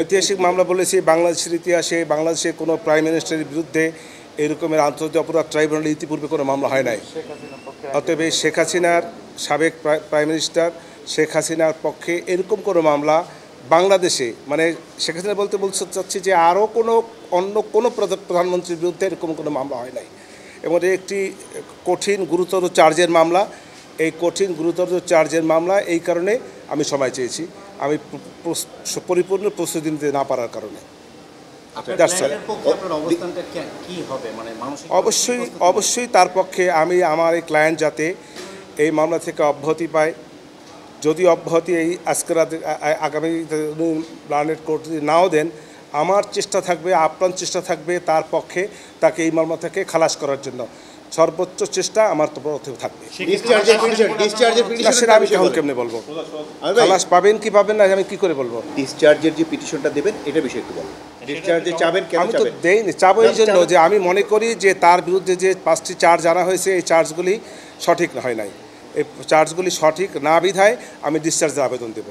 ঐতিহাসিক মামলা বলেছি, বাংলাদেশের ইতিহাসে বাংলাদেশের কোনো প্রাইম মিনিস্টারের বিরুদ্ধে এরকমের আন্তর্জাতিক অপরাধ ট্রাইব্যুনালে ইতিপূর্বে কোনো মামলা হয় নাই। অতএব শেখ হাসিনার সাবেক প্রাইম মিনিস্টার শেখ হাসিনার পক্ষে এরকম কোনো মামলা বাংলাদেশে, মানে শেখ হাসিনা বলতে চাচ্ছি যে আরও অন্য কোনো প্রধানমন্ত্রীর বিরুদ্ধে এরকম কোনো মামলা হয় নাই। এবং একটি কঠিন গুরুতর চার্জের মামলা। এই কঠিন গুরুতর চার্জের মামলা এই কারণে আমি সময় চেয়েছি, আমি পরিপূর্ণ প্রস্তুতি নিতে না পারার কারণে। অবশ্যই তার পক্ষে আমি আমার এই ক্লায়েন্ট যাতে এই মামলা থেকে অব্যাহতি পায়, যদি অব্যাহতি এই আজকের আগামী প্ল্যানেট কোর্ট নাও দেন, আমার চেষ্টা থাকবে, আপ্রাণ চেষ্টা থাকবে তার পক্ষে তাকে এই মামলা থেকে খালাস করার জন্য সর্বোচ্চ চেষ্টা আমার তরফে থাকবে। আমি কেমন কেমনে বলবো, খালাস পাবেন কি পাবেন না আমি কি করে বলবো? ডিসচার্জের যে পিটিশনটা দেবেন এটা বিষয়ে একটু বলুন। ডিসচার্জে চাবেন কেন? আমি তো দেইনি, চাবো এই জন্য যে আমি মনে করি যে তার বিরুদ্ধে যে 5টি চার্জ আনা হয়েছে এই চার্জগুলি সঠিক হয় নাই। এই চার্জগুলি সঠিক না বিধায় আমি ডিসচার্জের আবেদন দেব।